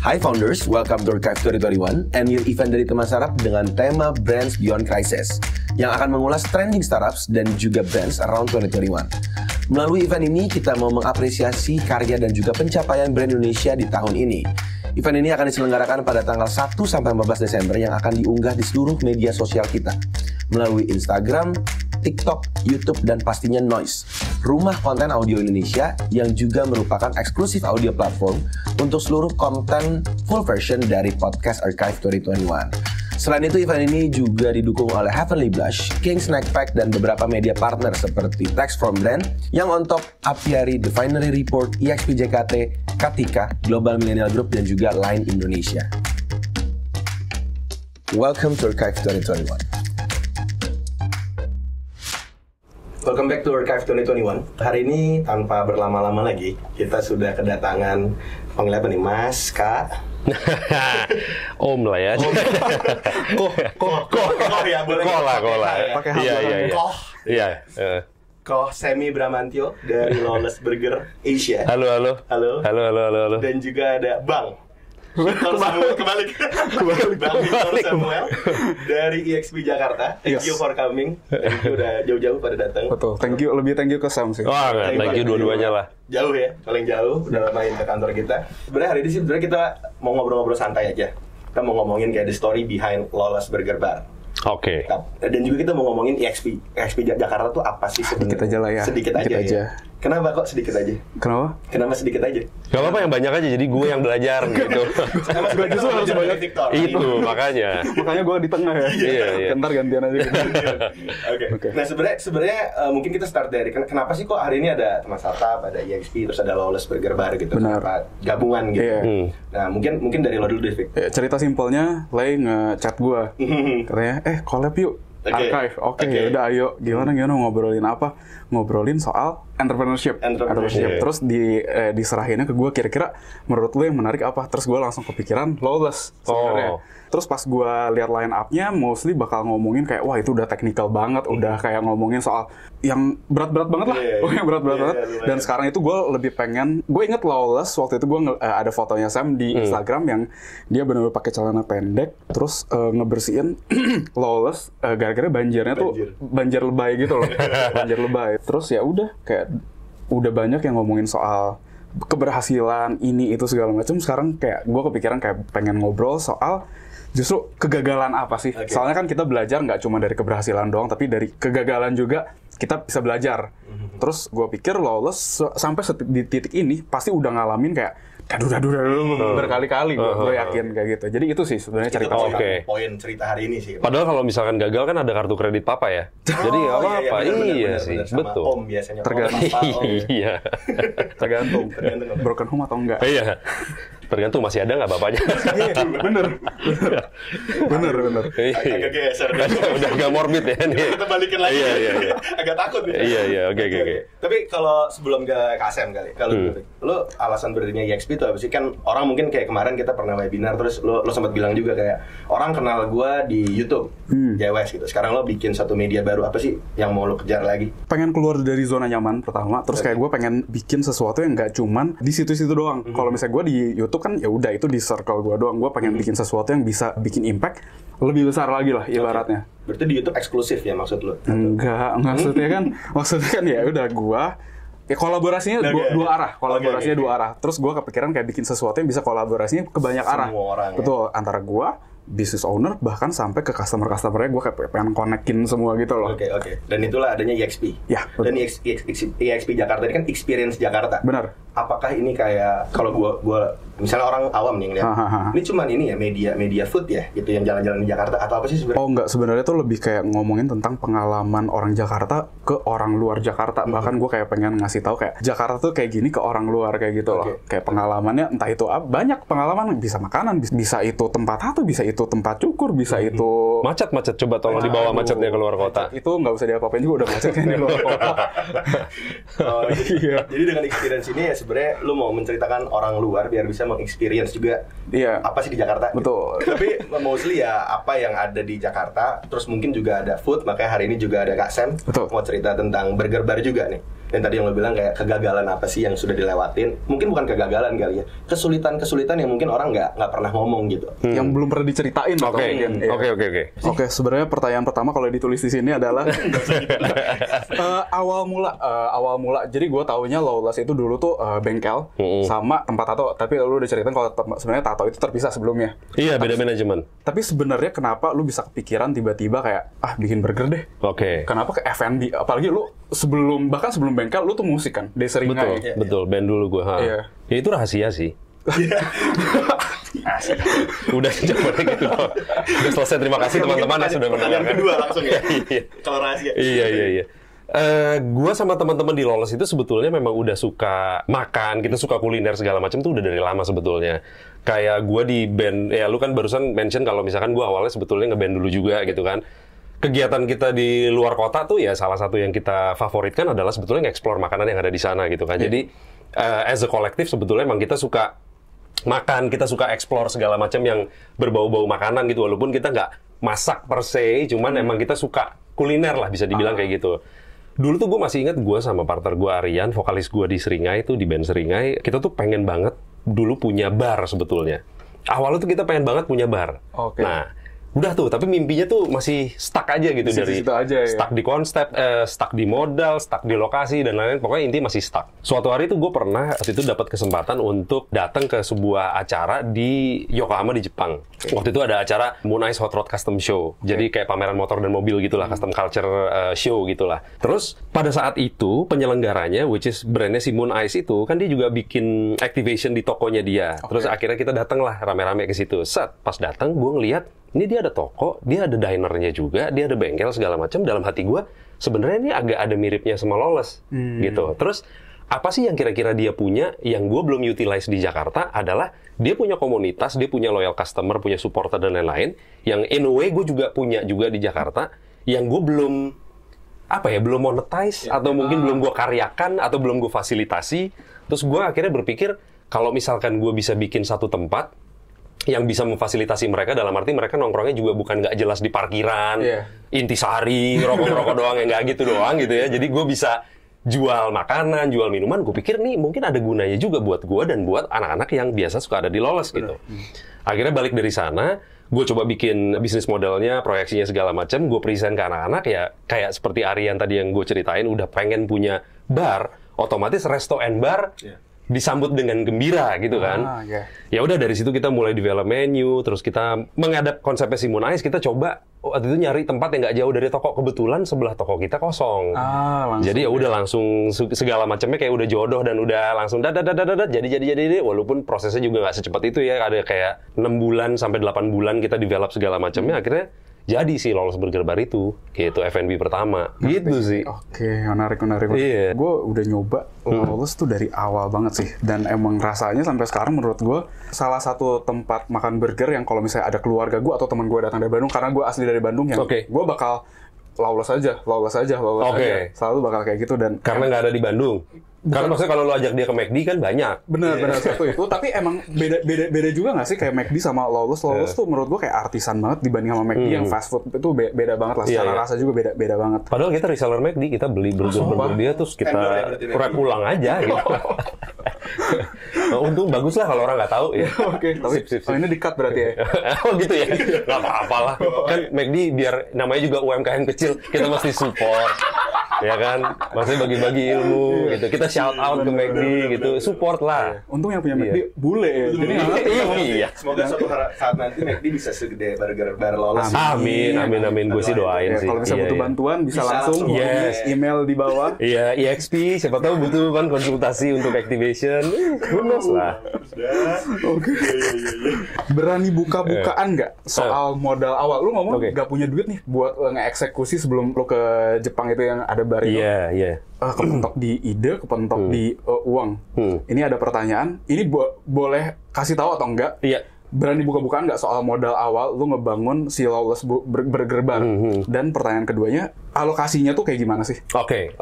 Hi founders, welcome to Archive 2021, and new event dari teman startup dengan tema Brands Beyond Crisis yang akan mengulas trending startups dan juga brands around 2021. Melalui event ini, kita mau mengapresiasi karya dan juga pencapaian brand Indonesia di tahun ini. Event ini akan diselenggarakan pada tanggal 1 sampai 15 Desember yang akan diunggah di seluruh media sosial kita melalui Instagram, TikTok, YouTube, dan pastinya Noise, rumah konten audio Indonesia yang juga merupakan eksklusif audio platform untuk seluruh konten full version dari podcast Archive 2021. Selain itu, event ini juga didukung oleh Heavenly Blush, King Snack Pack, dan beberapa media partner seperti Text from Brand, yang on top, Apiari, The Finery Report, EXP JKT, Katika, Global Millennial Group, dan juga Line Indonesia. Welcome to Archive 2021. Welcome back to Archive 2021. Hari ini tanpa berlama-lama lagi, kita sudah kedatangan panggil apa nih, Mas, Kak? Om lah ya. Koh ya, boleh. Koh lah. Pakai Koh. Iya. Koh Semi Bramantio dari Lawless Burger Asia. Halo. Dan juga ada Bang Victor Samuel kembali. Bang Victor Samuel dari EXP Jakarta. Thank you for coming. Thank you udah jauh-jauh pada datang. Betul, thank you ke Sam sih. Wah, thank you dua-duanya lah. Jauh ya, paling jauh udah main ke kantor kita. Sebenarnya hari ini sih kita mau ngobrol-ngobrol santai aja. Kita mau ngomongin kayak the story behind Lawless Burger Bar. Oke. Dan juga kita mau ngomongin EXP Jakarta tuh apa sih sebenarnya? Sedikit aja lah ya. Sedikit aja. Ya. Kenapa kok sedikit aja? Kenapa sedikit aja? Gak apa-apa yang banyak aja, jadi gue yang belajar gitu. Gue justru harus banyak TikTok. Itu makanya gue di tengah ya. Iya. Ntar gantian aja. Oke. Nah sebenarnya mungkin kita start dari kenapa sih kok hari ini ada teman startup, ada EXP, terus ada Lawless Burger Bar gitu. Benar. Gabungan gitu. Iya. Nah mungkin dari lo dulu deh, Vic. Cerita simpelnya, Lay ngechat gue. Katanya, collab yuk. Archive, oke. Udah ayo. Gimana ngobrolin apa? Ngobrolin soal entrepreneurship. Terus diserahinnya ke gue, kira-kira menurut lo yang menarik apa? Terus gue langsung kepikiran Lawless sebenarnya. Terus pas gue lihat line up-nya, mostly bakal ngomongin kayak, wah itu udah technical banget, udah kayak ngomongin soal yang berat-berat banget lah. Yang berat-berat banget. Dan sekarang itu gue lebih pengen, gue inget Lawless, waktu itu gue ada fotonya Sam di Instagram yang dia benar-benar pakai celana pendek, terus ngebersihin Lawless gara-gara banjirnya tuh banjir lebay gitu loh. Banjir lebay. Terus ya udah kayak udah banyak yang ngomongin soal keberhasilan ini itu segala macam. Sekarang kayak gue kepikiran kayak pengen ngobrol soal justru kegagalan apa sih? Soalnya kan kita belajar nggak cuma dari keberhasilan doang, tapi dari kegagalan juga kita bisa belajar. Terus gue pikir Lawless sampai di titik ini pasti udah ngalamin kayak berkali-kali gue yakin kayak gitu. Jadi itu sih sebenarnya cerita poin cerita hari ini sih. Padahal kalau misalkan gagal kan ada kartu kredit papa ya. Jadi nggak apa-apa. Iya sih, betul. Om biasanya. Iya. Tergantung broken home atau enggak. Iya. Tergantung masih ada nggak bapaknya. Bener. Agak geser. Udah agak morbid ya nih. Kita balikin lagi. Iya. Agak takut ya. Iya. Oke. Tapi kalau sebelum ke KSM kali, kalau lo alasan berdirinya EXP itu apa sih? Kan orang mungkin kayak kemarin kita pernah webinar, terus lo sempat bilang juga kayak orang kenal gue di YouTube, JWS gitu. Sekarang lo bikin satu media baru, apa sih yang mau lo kejar lagi? Pengen keluar dari zona nyaman pertama, terus kayak gue pengen bikin sesuatu yang nggak cuman di situ-situ doang. Kalau misalnya gue di YouTube kan ya udah itu di circle gue doang. Gue pengen bikin sesuatu yang bisa bikin impact lebih besar lagi lah ibaratnya. Berarti di YouTube eksklusif ya maksud lo? Enggak, maksudnya kan ya udah gue kolaborasinya dua arah. Terus gue kepikiran kayak bikin sesuatu yang bisa kolaborasinya ke banyak arah. Betul, antara gue, business owner, bahkan sampai ke customer-customernya gue kayak pengen connect-in semua gitu loh. Oke. Dan itulah adanya EXP. Ya, betul. Dan EXP Jakarta ini kan Experience Jakarta. Benar. Apakah ini kayak kalau gue misalnya orang awam nih ngeliat, ini cuman ini ya media food ya gitu yang jalan-jalan di Jakarta atau apa sih sebenarnya? Oh enggak, sebenarnya tuh lebih kayak ngomongin tentang pengalaman orang Jakarta ke orang luar Jakarta. Bahkan gue kayak pengen ngasih tahu kayak Jakarta tuh kayak gini ke orang luar kayak gitu loh. Kayak pengalamannya entah itu banyak pengalaman, bisa makanan, bisa itu tempat tato, bisa itu tempat cukur, bisa itu macet. Coba tolong dibawa macetnya ke luar kota. Itu nggak usah diapa-apain juga udah macet kan di luar kota. Jadi dengan experience ini ya sebenarnya lu mau menceritakan orang luar biar bisa mengexperience juga apa sih di Jakarta. Betul. Gitu. Tapi mostly ya apa yang ada di Jakarta, terus mungkin juga ada food, makanya hari ini juga ada Kak Sam mau cerita tentang burger bar juga nih. Dan tadi yang lo bilang kayak kegagalan apa sih yang sudah dilewatin? Mungkin bukan kegagalan kali ya, kesulitan-kesulitan yang mungkin orang nggak pernah ngomong gitu. Yang belum pernah diceritain. Oke, sebenarnya pertanyaan pertama kalau ditulis di sini adalah awal mula. Jadi gue taunya Lawless itu dulu tuh bengkel sama tempat tato. Tapi lu udah ceritain kalau sebenarnya tato itu terpisah sebelumnya. Iya, beda manajemen. Tapi sebenarnya kenapa lu bisa kepikiran tiba-tiba kayak bikin burger deh? Oke. Kenapa ke F&B? Apalagi lu bahkan sebelum bengkel lu tuh musik kan, Deseringai. Betul, band dulu gue. Iya. Ya itu rahasia sih. Udah jawabannya gitu loh. Udah selesai, terima kasih teman-teman yang sudah mendengarkan. Yang kedua langsung ya. Kalau rahasia. Iya. Gue sama teman-teman di Lawless itu sebetulnya memang udah suka makan, kita suka kuliner segala macam tuh udah dari lama sebetulnya. Kayak gue di band, ya lu kan barusan mention kalau misalkan gue awalnya sebetulnya ngeband dulu juga gitu kan. Kegiatan kita di luar kota tuh ya salah satu yang kita favoritkan adalah sebetulnya nge-explore makanan yang ada di sana gitu kan. Jadi as a kolektif sebetulnya emang kita suka makan, kita suka explore segala macam yang berbau-bau makanan gitu, walaupun kita nggak masak per se, cuman emang kita suka kuliner lah bisa dibilang kayak gitu. Dulu tuh gue masih ingat gue sama partner gue Aryan, vokalis gue di Seringai itu di band Seringai, kita tuh pengen banget dulu punya bar sebetulnya. Awalnya tuh kita pengen banget punya bar. Oke. Nah, udah tuh, tapi mimpinya tuh masih stuck aja gitu dari stuck di konsep, stuck di modal, stuck di lokasi dan lain-lain. Pokoknya intinya masih stuck. Suatu hari tuh gue pernah waktu itu dapat kesempatan untuk datang ke sebuah acara di Yokohama di Jepang. Waktu itu ada acara Moon Ice Hot Rod Custom Show. Jadi kayak pameran motor dan mobil gitulah, custom culture show gitulah. Terus pada saat itu penyelenggaranya, which is brandnya si Moon Ice itu, kan dia juga bikin activation di tokonya dia. Terus akhirnya kita datang lah rame-rame ke situ. Pas datang gue ngeliat ini dia ada toko, dia ada dinernya juga, dia ada bengkel segala macam. Dalam hati gue, sebenarnya ini agak ada miripnya sama Lawless, gitu. Terus apa sih yang kira-kira dia punya yang gue belum utilize di Jakarta adalah dia punya komunitas, dia punya loyal customer, punya supporter dan lain-lain. Yang in a way gue juga punya juga di Jakarta, yang gue belum belum monetize atau mungkin belum gue karyakan atau belum gue fasilitasi. Terus gue akhirnya berpikir kalau misalkan gue bisa bikin satu tempat yang bisa memfasilitasi mereka, dalam arti mereka nongkrongnya juga bukan nggak jelas di parkiran, intisari, rokok-rokok doang, yang nggak gitu doang gitu ya. Jadi gue bisa jual makanan, jual minuman. Gue pikir nih mungkin ada gunanya juga buat gue dan buat anak-anak yang biasa suka ada di Lawless gitu. Akhirnya balik dari sana, gue coba bikin bisnis modelnya, proyeksinya segala macam. Gue present ke anak-anak ya kayak seperti Aryan tadi yang gue ceritain, udah pengen punya bar, otomatis resto and bar disambut dengan gembira gitu kan. Ya udah dari situ kita mulai develop menu, terus kita mengadap konsepnya si Moon Ice, kita coba waktu itu nyari tempat yang nggak jauh dari toko, kebetulan sebelah toko kita kosong. Jadi ya udah langsung segala macamnya kayak udah jodoh dan udah langsung jadi walaupun prosesnya juga nggak secepat itu ya, ada kayak 6 bulan sampai 8 bulan kita develop segala macamnya, akhirnya jadi sih Lawless Burger Bar itu, gitu F&B pertama, gitu sih. Oke, menarik. Iya. Gue udah nyoba Lawless tuh dari awal banget sih, dan emang rasanya sampai sekarang menurut gue salah satu tempat makan burger yang kalau misalnya ada keluarga gue atau teman gue datang dari Bandung, karena gue asli dari Bandung, yang gue bakal Lawless aja, selalu bakal kayak gitu. Dan karena nggak ada di Bandung. Karena maksudnya kalau lo ajak dia ke McD kan banyak. Benar satu itu. Tapi emang beda juga nggak sih kayak McD sama Lawless? Lawless tuh menurut gue kayak artisan banget dibanding sama McD yang fast food itu beda banget lah. Secara rasa juga beda banget. Padahal kita reseller McD, kita beli burger dia terus kita wrap ulang aja gitu. Untung bagus lah kalau orang nggak tahu ya. Oke. Tapi ini di-cut berarti ya? Oh gitu ya? Nggak apa-apa lah. Kan McD biar namanya juga UMKM kecil, kita mesti support. Ya kan, maksudnya bagi-bagi ilmu gitu. Kita shout out ke McD gitu, support lah. Untung yang punya McD bule ya. Jadi iya. Semoga suatu saat nanti McD bisa segede burger bar Lawless. Amin. Gue sih doain sih. Kalau bisa butuh bantuan bisa langsung email di bawah. Iya, EXP. Siapa tahu butuh kan konsultasi untuk activation. Lunas lah. Oke. Berani buka-bukaan nggak soal modal awal? Lu ngomong nggak punya duit nih buat ngeeksekusi sebelum lu ke Jepang itu yang ada bar itu. Iya. Kepentok di ide, kepentok di uang. Ini ada pertanyaan. Ini boleh kasih tahu atau enggak? Iya. Berani buka-bukaan nggak soal modal awal lu ngebangun si Lawless Burger Bar? Dan pertanyaan keduanya, alokasinya tuh kayak gimana sih? Oke.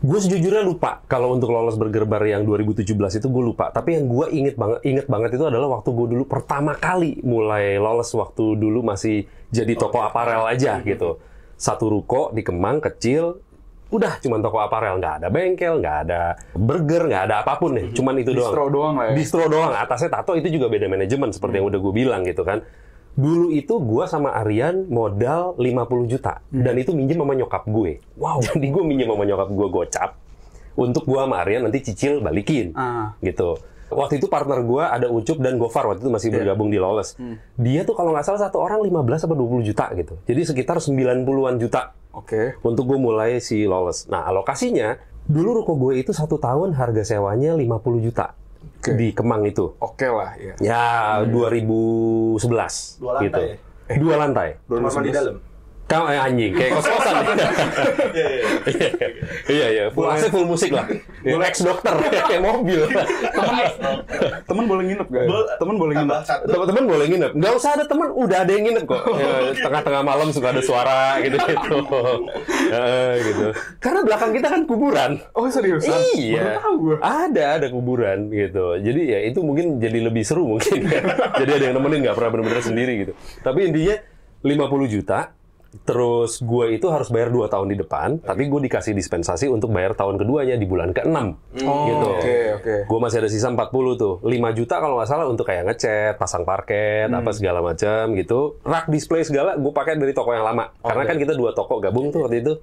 Gue sejujurnya lupa kalau untuk Lawless Burger Bar yang 2017 itu gue lupa. Tapi yang gue inget banget itu adalah waktu gue dulu pertama kali mulai Lawless, waktu dulu masih jadi toko aparel aja gitu. Satu ruko di Kemang kecil, Udah, cuman toko aparel, nggak ada bengkel, nggak ada burger, nggak ada apapun deh, cuman itu doang. Distro doang lah ya. Distro doang, atasnya tato itu juga beda manajemen seperti yang udah gue bilang gitu kan. Dulu itu gue sama Aryan modal 50 juta dan itu minjem sama nyokap gue. Wow. Jadi gue minjem sama nyokap gue gocap untuk gue sama Aryan nanti cicil balikin gitu. Waktu itu partner gue ada Ucup dan Gofar waktu itu masih bergabung di Lawless. Dia tuh kalau nggak salah satu orang 15 atau 20 juta gitu. Jadi sekitar 90-an juta. Untuk gue mulai si Lawless. Nah, alokasinya dulu ruko gue itu 1 tahun harga sewanya 50 juta. Di Kemang itu. Lah ya. Ya, 2011 2 lantai gitu. ya? 2 lantai. Kamar di dalam. Kamu anjing, kayak kos-kosan. Iya. Full AC, full musik lah. Full ex dokter, kayak mobil. Temen boleh nginep gak? Temen boleh nginep. Temen boleh nginep. Nggak usah ada temen, udah ada yang nginep kok. Tengah-tengah malam suka ada suara gitu-gitu. Gitu. Karena belakang kita kan kuburan. Oh seriusan? Iya. Ada kuburan gitu. Jadi ya itu mungkin jadi lebih seru mungkin. Jadi ada yang nemenin, nggak pernah benar-benar sendiri gitu. Tapi intinya 50 juta. Terus gue itu harus bayar 2 tahun di depan, tapi gue dikasih dispensasi untuk bayar tahun keduanya di bulan ke-6 gitu. Gue masih ada sisa 40 tuh. 5 juta kalau nggak salah untuk kayak ngecat, pasang parket, apa segala macam gitu. Rak display segala gue pakai dari toko yang lama. Karena kan kita 2 toko gabung tuh waktu itu.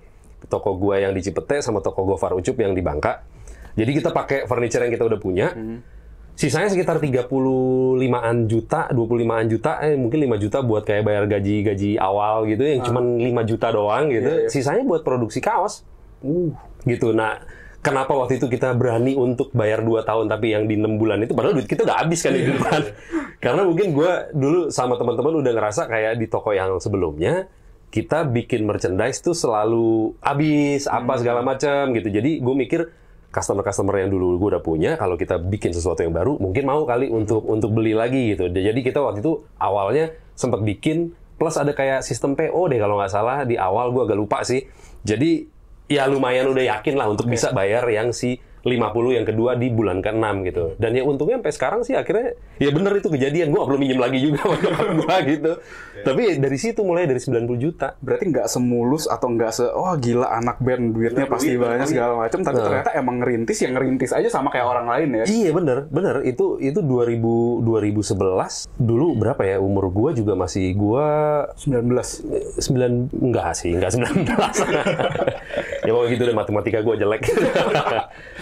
Toko gue yang di Cipete sama toko Gofar Ucup yang di Bangka. Jadi kita pakai furniture yang kita udah punya. Sisanya sekitar 35-an juta, 25-an juta, mungkin 5 juta buat kayak bayar gaji awal gitu, yang cuman 5 juta doang gitu. Sisanya buat produksi kaos. Gitu. Nah, kenapa waktu itu kita berani untuk bayar 2 tahun tapi yang di 6 bulan itu, padahal duit kita udah habis kan di depan. Karena mungkin gue dulu sama teman-teman udah ngerasa kayak di toko yang sebelumnya, kita bikin merchandise tuh selalu habis, apa segala macam gitu. Jadi gue mikir, customer yang dulu gue udah punya, kalau kita bikin sesuatu yang baru, mungkin mau kali untuk beli lagi gitu. Jadi kita waktu itu awalnya sempat bikin, plus ada kayak sistem PO deh kalau nggak salah di awal, gue agak lupa sih. Jadi ya lumayan udah yakin lah untuk bisa bayar yang si 50 yang kedua di bulan ke-6 gitu. Dan ya untungnya sampai sekarang sih akhirnya ya bener itu kejadian. Gue belum minjem lagi juga sama nyokap gue gitu. Tapi dari situ mulai dari 90 juta. Berarti nggak semulus atau nggak gila anak band duitnya pasti banyak segala macam. Tapi ternyata emang ngerintis aja sama kayak orang lain ya. Iya bener. Itu 2011 dulu berapa ya umur gue juga masih gue 19. Enggak 19. Ya pokoknya gitu deh, matematika gue jelek.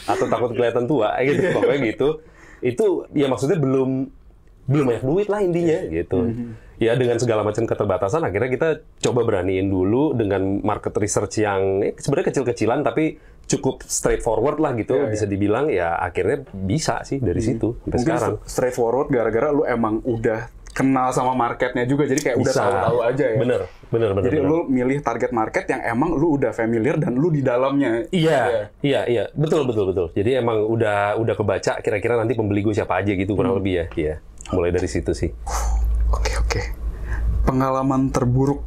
Atau takut kelihatan tua gitu, pokoknya gitu. Itu ya maksudnya belum banyak duit lah intinya gitu. Ya dengan segala macam keterbatasan akhirnya kita coba beraniin dulu dengan market research yang sebenarnya kecil-kecilan tapi cukup straightforward lah gitu, bisa dibilang ya akhirnya bisa sih dari situ sampai mungkin sekarang. Straightforward gara-gara lu emang udah kenal sama marketnya juga, jadi kayak udah tahu-tahu aja ya. Bener. Jadi lu milih target market yang emang lu udah familiar dan lu di dalamnya. Iya. Betul. Jadi emang udah kebaca kira-kira nanti pembeli gue siapa aja gitu kurang lebih ya. Iya. Mulai dari situ sih. Oke. Pengalaman terburuk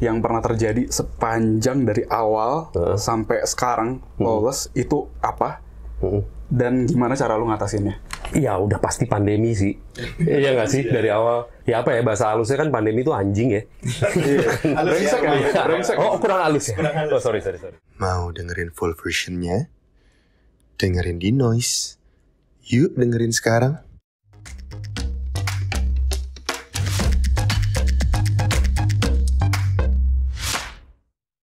yang pernah terjadi sepanjang dari awal sampai sekarang Lawless itu apa? Dan gimana cara lu ngatasinnya? Ya udah pasti pandemi sih. Iya nggak sih dari awal. Ya apa ya bahasa halusnya kan pandemi itu anjing ya. Brengsek. Oh kurang halus ya. Oh sorry. Mau dengerin full versionnya? Dengerin di Noise. Yuk dengerin sekarang.